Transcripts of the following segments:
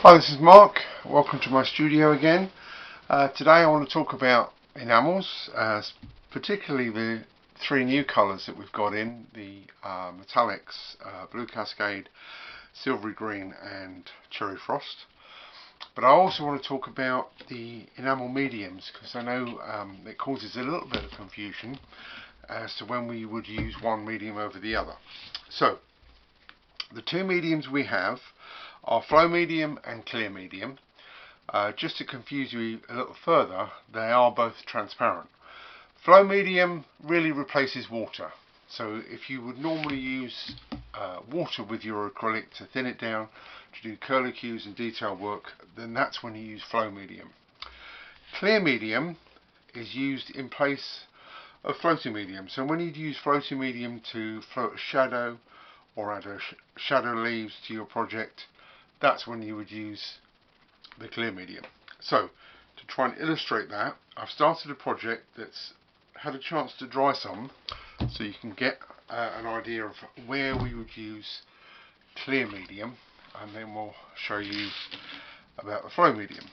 Hi, this is Mark. Welcome to my studio again. Today I want to talk about enamels, particularly the three new colours that we've got in, the metallics, blue cascade, silvery green and cherry frost. But I also want to talk about the enamel mediums because I know it causes a little bit of confusion as to when we would use one medium over the other. So, the two mediums we have are flow medium and clear medium. Just to confuse you a little further, they are both transparent. Flow medium really replaces water. So if you would normally use water with your acrylic to thin it down, to do curlicues and detail work, then that's when you use flow medium. Clear medium is used in place of floating medium. So when you use floating medium to float a shadow or add shadow leaves to your project, that's when you would use the clear medium. So to try and illustrate that, I've started a project that's had a chance to dry some, so you can get an idea of where we would use clear medium, and then we'll show you about the flow medium.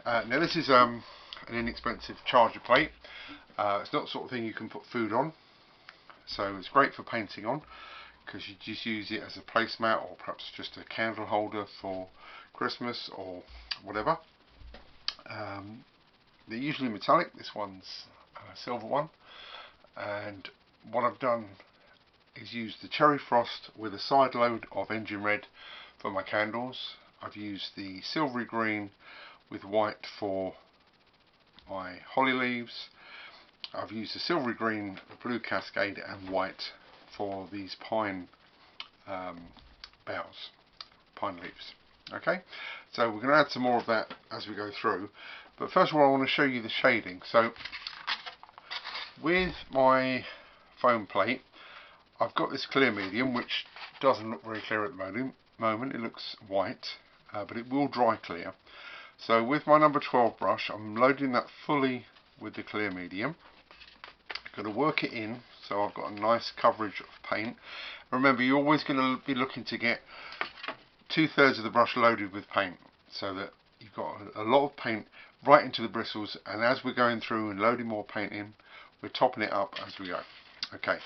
Now this is an inexpensive charger plate. It's not the sort of thing you can put food on, so it's great for painting on, because you just use it as a placemat or perhaps just a candle holder for Christmas or whatever. They're usually metallic. This one's a silver one, and what I've done is use the cherry frost with a side load of engine red for my candles. I've used the silvery green with white for my holly leaves. I've used the silvery green, blue cascade and white for these pine boughs, pine leaves. Okay, so we're going to add some more of that as we go through, but first of all I want to show you the shading. So with my foam plate I've got this clear medium which doesn't look very clear at the moment. It looks white, but it will dry clear. So with my number 12 brush I'm loading that fully with the clear medium. I'm going to work it in so I've got a nice coverage of paint. Remember, you're always going to be looking to get 2/3 of the brush loaded with paint, so that you've got a lot of paint right into the bristles, and as we're going through and loading more paint in, we're topping it up as we go. Okay,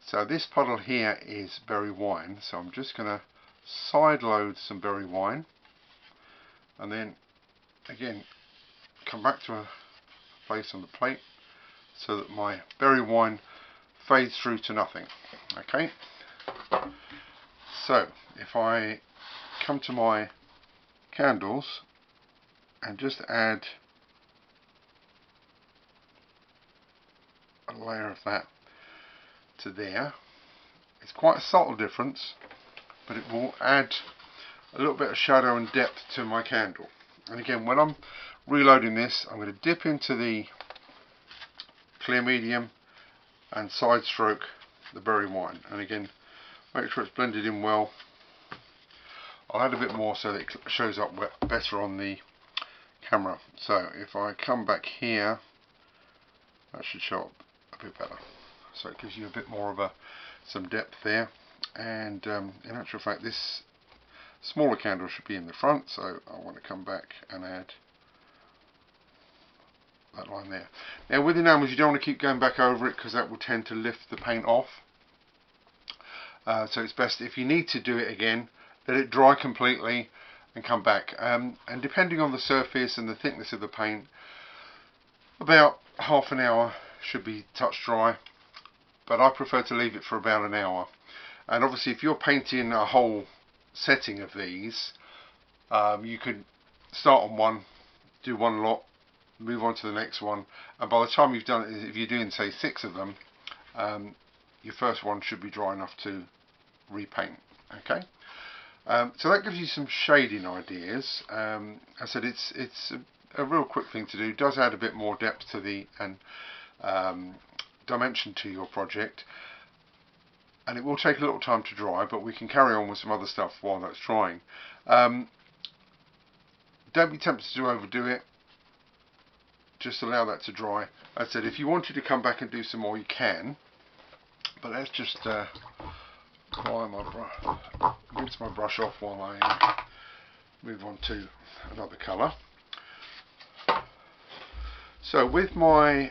so this puddle here is berry wine, so I'm just going to side load some berry wine, and then again come back to a place on the plate so that my berry wine fades through to nothing. Okay, so if I come to my candles and just add a layer of that to there, it's quite a subtle difference, but it will add a little bit of shadow and depth to my candle. And again, when I'm reloading this, I'm going to dip into the clear medium and side stroke the berry wine, and again make sure it's blended in well. I'll add a bit more so that it shows up better on the camera. So if I come back here, that should show up a bit better, so it gives you a bit more of some depth there. And in actual fact this smaller candle should be in the front, so I want to come back and add that line there. Now with enamels you don't want to keep going back over it because that will tend to lift the paint off. So it's best, if you need to do it again, let it dry completely and come back. And depending on the surface and the thickness of the paint, about half an hour should be touch dry, but I prefer to leave it for about an hour. And obviously if you're painting a whole setting of these, you could start on one, do one lot, move on to the next one, and by the time you've done it, if you're doing say 6 of them, your first one should be dry enough to repaint. Okay, so that gives you some shading ideas. I said it's a real quick thing to do. It does add a bit more depth to the and dimension to your project, and it will take a little time to dry, but we can carry on with some other stuff while that's drying. Don't be tempted to overdo it. Just allow that to dry. As I said, if you wanted to come back and do some more, you can. But let's just rinse my brush off while I move on to another colour. So with my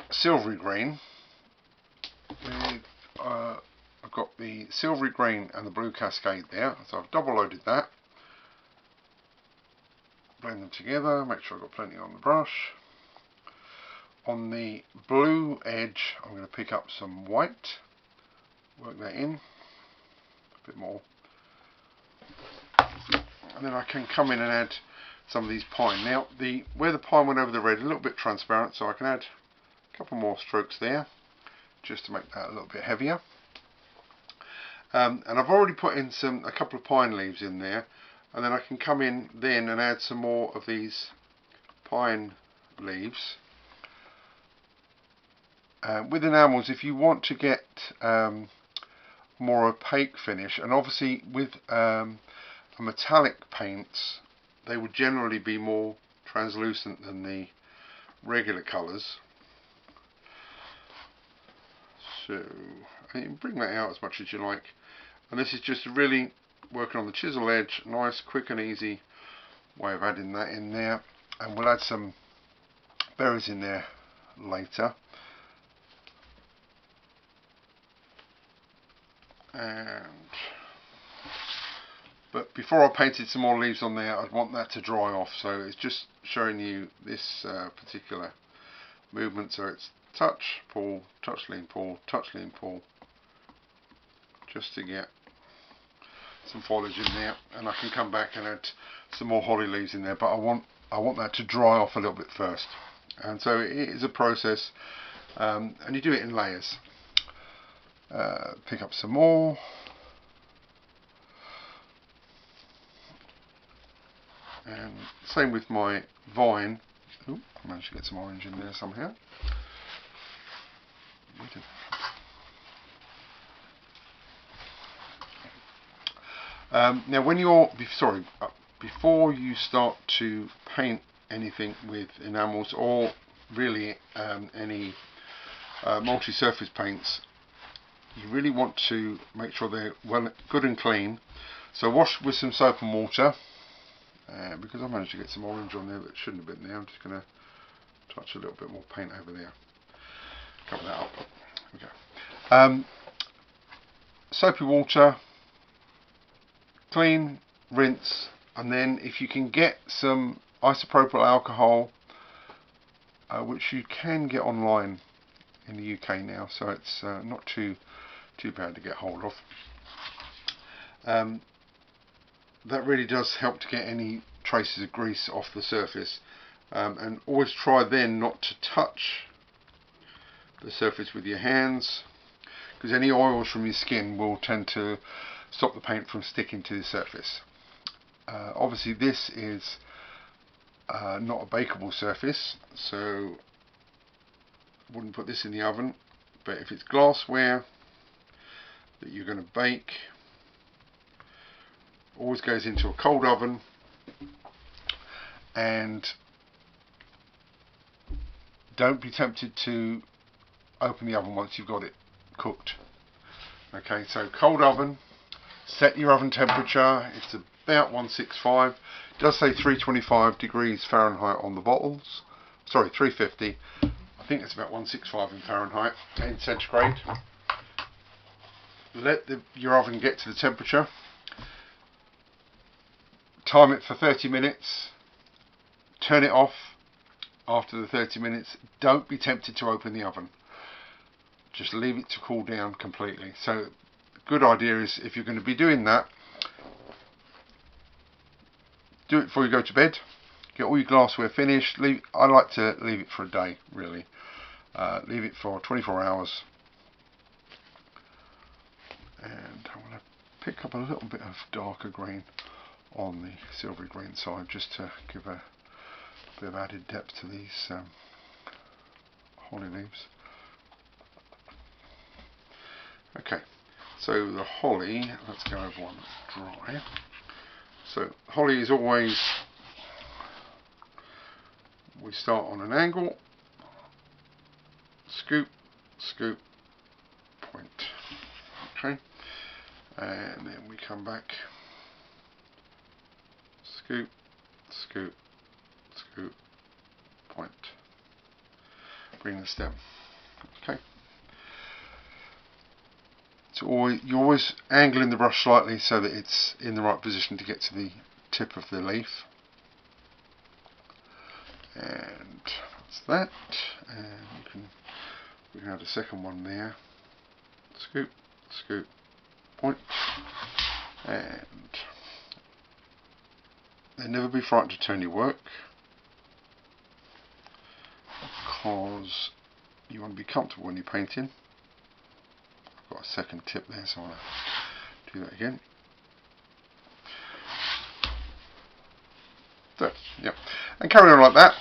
silvery green, I've got the silvery green and the blue cascade there, so I've double loaded that. Blend them together, make sure I've got plenty on the brush. On the blue edge, I'm going to pick up some white, work that in a bit more, and then I can come in and add some of these pine. Now, where the pine went over the red, a little bit transparent, so I can add a couple more strokes there, just to make that a little bit heavier. And I've already put in a couple of pine leaves in there, and then I can come in then and add some more of these pine leaves. With enamels, if you want to get more opaque finish, and obviously with metallic paints, they would generally be more translucent than the regular colours. So you can bring that out as much as you like, and this is just really working on the chisel edge, nice, quick and easy way of adding that in there. And we'll add some berries in there later. But before I painted some more leaves on there, I'd want that to dry off, so it's just showing you this particular movement. So it's touch, pull, touch, lean, pull, touch, lean, pull, just to get some foliage in there, and I can come back and add some more holly leaves in there, but I want that to dry off a little bit first. And so it is a process, and you do it in layers. Pick up some more, and same with my vine. Ooh, I managed to get some orange in there somehow. Now, when before you start to paint anything with enamels, or really any multi-surface paints, you really want to make sure they're good and clean. So wash with some soap and water, because I managed to get some orange on there that shouldn't have been there. I'm just going to touch a little bit more paint over there, cover that up. There we go. Soapy water, clean, rinse, and then if you can get some isopropyl alcohol, which you can get online in the UK now, so it's not too bad to get hold of. That really does help to get any traces of grease off the surface, and always try then not to touch the surface with your hands, because any oils from your skin will tend to stop the paint from sticking to the surface. Obviously this is not a bakeable surface, so I wouldn't put this in the oven, but if it's glassware that you're going to bake, always goes into a cold oven, and don't be tempted to open the oven once you've got it cooked. Okay, so cold oven, set your oven temperature, it's about 165, it does say 325 degrees Fahrenheit on the bottles, sorry, 350, I think it's about 165 in Fahrenheit, in centigrade. Let your oven get to the temperature, time it for 30 minutes, turn it off after the 30 minutes, don't be tempted to open the oven, just leave it to cool down completely. So the good idea is, if you're going to be doing that, do it before you go to bed, get all your glassware finished. I like to leave it for a day, really. Leave it for 24 hours. And I want to pick up a little bit of darker green on the silvery green side, just to give a bit of added depth to these holly leaves. Okay, so the holly, let's go over one that's dry. So holly is always, we start on an angle, scoop, scoop, point. Okay, and then we come back, scoop, scoop, scoop, point, bring the stem. Okay. So you're always angling the brush slightly so that it's in the right position to get to the tip of the leaf. And that's that. And we can add a second one there. Scoop, scoop, point. And then never be frightened to turn your work, because you want to be comfortable when you're painting. I've got a second tip there, so I want to do that again. So, yeah, and carry on like that,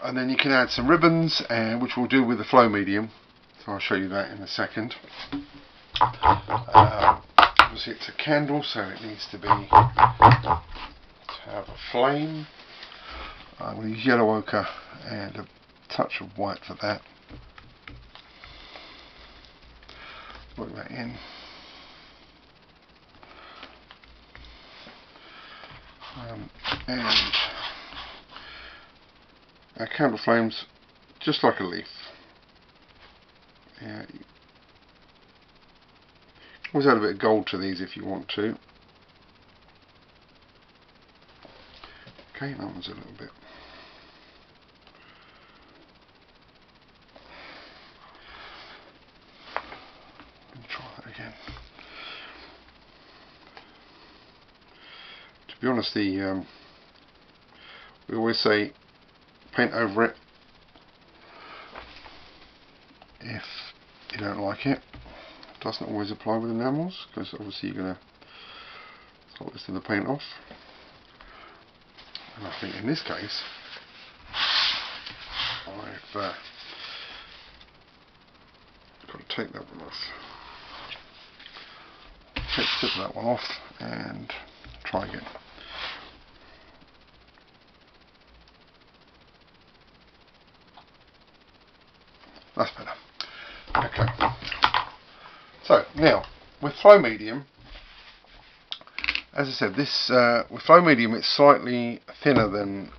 and then you can add some ribbons, which we'll do with the flow medium. So I'll show you that in a second. Obviously it's a candle, so it needs to have a flame. I'm going to use yellow ochre and a touch of white for that. Work that in. And our candle flames just like a leaf. Yeah, always add a bit of gold to these if you want to. Okay, that one's a little bit. Let me try that again. To be honest, we always say paint over it if you don't like it. It doesn't always apply with enamels, because obviously you're going to start listing the paint off. And I think in this case I've got to take that one off. Take the tip of that one off and try again. That's better. Okay. So now with flow medium, as I said, this with flow medium it's slightly thinner than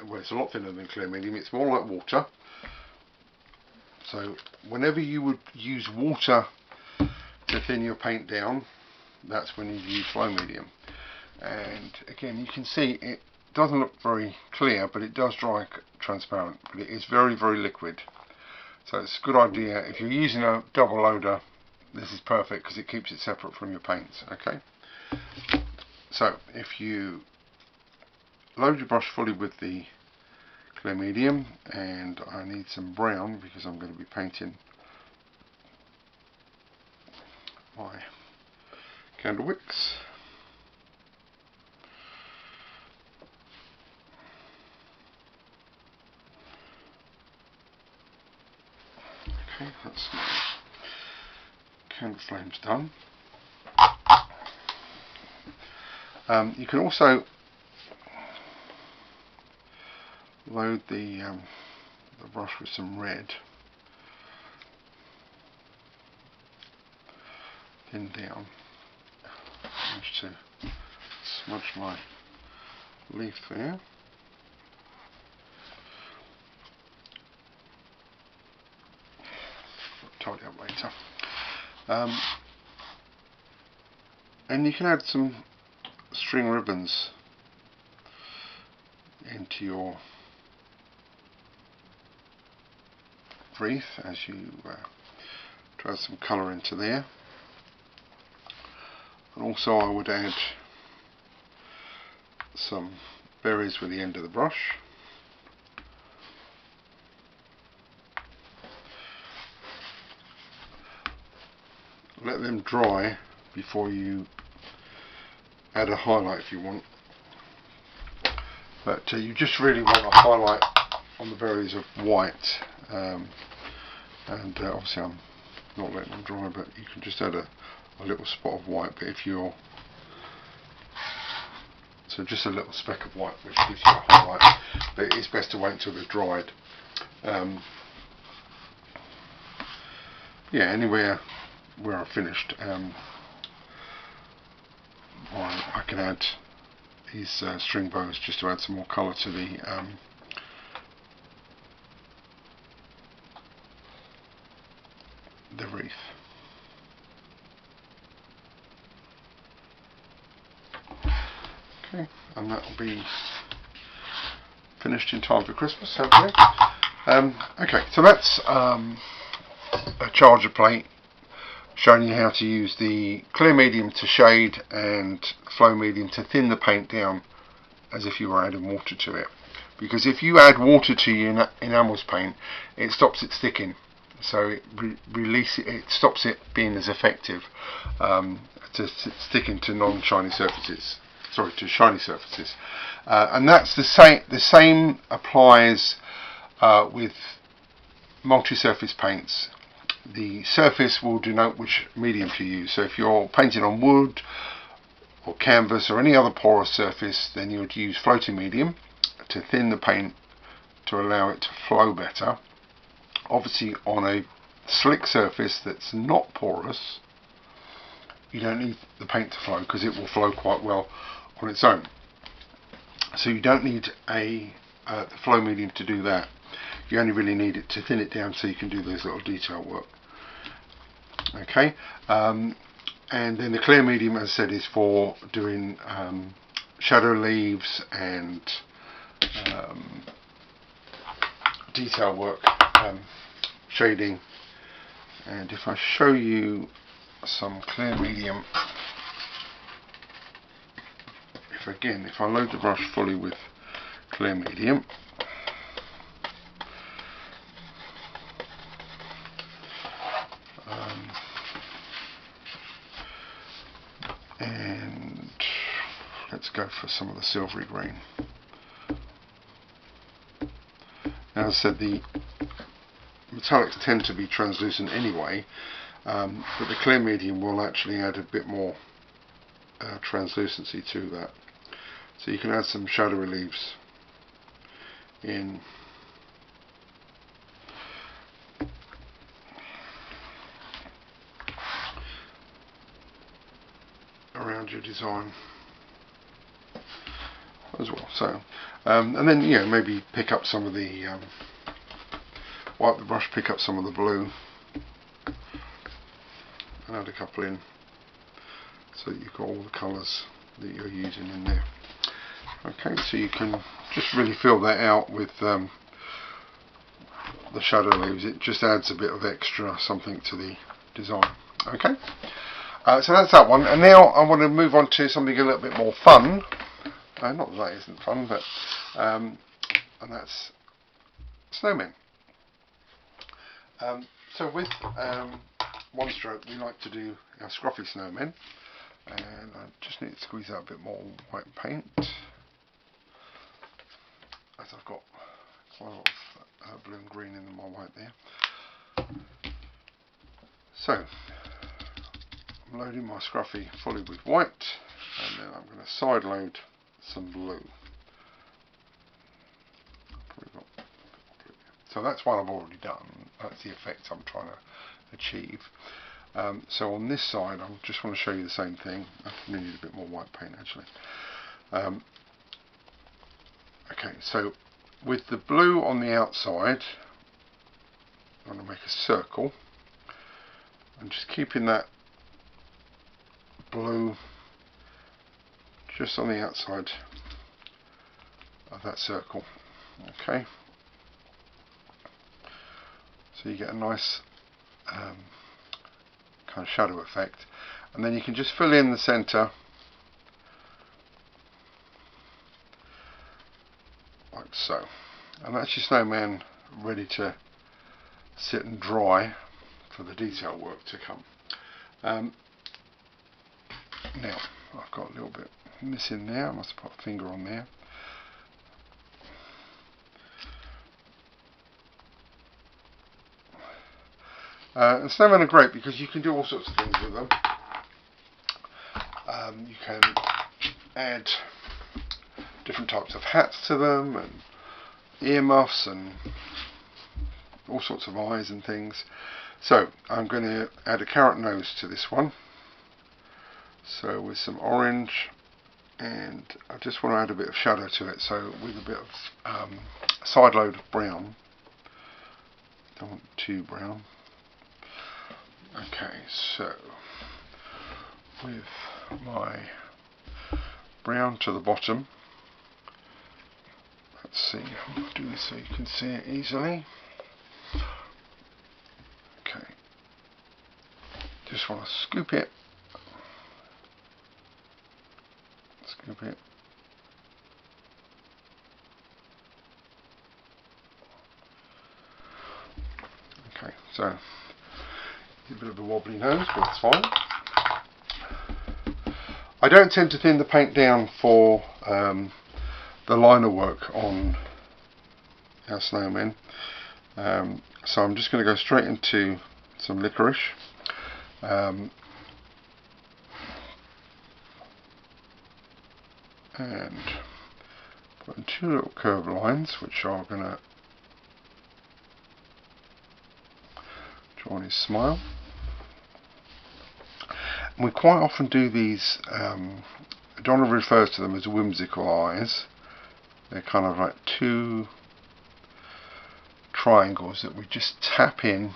well, it's a lot thinner than clear medium. It's more like water. So whenever you would use water to thin your paint down, that's when you use flow medium. And again, you can see it doesn't look very clear, but it does dry transparent. But it is very, very liquid. So it's a good idea. If you're using a double loader, this is perfect because it keeps it separate from your paints. Okay. So if you load your brush fully with the clear medium, and I need some brown because I'm going to be painting my candle wicks. Okay, that's my candle flames done. You can also load the brush with some red, thin down. Managed to smudge my leaf there. Tidy up later. And you can add some string ribbons into your wreath as you try some colour into there. And also I would add some berries with the end of the brush. Let them dry before you add a highlight if you want. But you just really want a highlight on the berries of white. And obviously I'm not letting them dry, but you can just add a little spot of white. But if you're just a little speck of white, which gives you a highlight, but it's best to wait until they're dried. yeah, anywhere where I've finished, I can add these string bows just to add some more colour to the wreath. Okay, and that will be finished in time for Christmas, hopefully. Okay, so that's a charger plate showing you how to use the clear medium to shade and flow medium to thin the paint down as if you were adding water to it. Because if you add water to your enamels paint, it stops it sticking, so it stops it being as effective to sticking to non-shiny surfaces. Sorry, to shiny surfaces, and that's the same. The same applies with multi-surface paints. The surface will denote which medium to use. So if you're painting on wood or canvas or any other porous surface, then you would use floating medium to thin the paint to allow it to flow better. Obviously, on a slick surface that's not porous, you don't need the paint to flow because it will flow quite well on its own. So you don't need the flow medium to do that. You only really need it to thin it down so you can do those little detail work. Okay, and then the clear medium, as I said, is for doing shadow leaves and detail work, shading. And if I show you some clear medium, if I load the brush fully with clear medium, and let's go for some of the silvery green. Now, as I said, the metallics tend to be translucent anyway, but the clear medium will actually add a bit more translucency to that. So you can add some shadow reliefs in around your design as well. So, and then maybe pick up some of the wipe the brush, pick up some of the blue, and add a couple in, so that you've got all the colours that you're using in there. Okay, so you can just really fill that out with the shadow leaves. It just adds a bit of extra something to the design. Okay, so that's that one, and now I want to move on to something a little bit more fun. Not that that isn't fun, but and that's snowmen. So with one stroke, we like to do our scruffy snowmen, and I just need to squeeze out a bit more white paint, as I've got quite a lot of blue and green in my white there. So I'm loading my scruffy fully with white, and then I'm going to side load some blue. So that's one I've already done. That's the effect I'm trying to achieve. So on this side, I just want to show you the same thing. I need a bit more white paint actually. Okay, so with the blue on the outside, I'm going to make a circle. I'm just keeping that blue just on the outside of that circle. Okay. So you get a nice kind of shadow effect, and then you can just fill in the centre like so, and that's your snowman ready to sit and dry for the detail work to come. Now I've got a little bit missing there. I must have put a finger on there. And snowmen are great because you can do all sorts of things with them. You can add different types of hats to them, and earmuffs, and all sorts of eyes and things. So I'm going to add a carrot nose to this one. So with some orange, and I just want to add a bit of shadow to it. So with a bit of side load of brown. Don't want too brown. Okay, so with my brown to the bottom. Let's see, I'll do this so you can see it easily. Okay, just want to scoop it. Scoop it. Okay, so a bit of a wobbly nose, but it's fine. I don't tend to thin the paint down for the liner work on our snowmen, so I'm just going to go straight into some licorice. And put in two little curved lines, which are going to join his smile. And we quite often do these, Donna refers to them as whimsical eyes. They're kind of like two triangles that we just tap in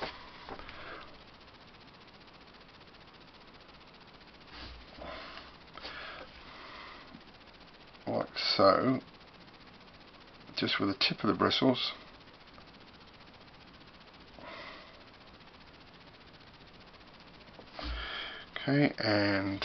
like so, just with the tip of the bristles. Okay, and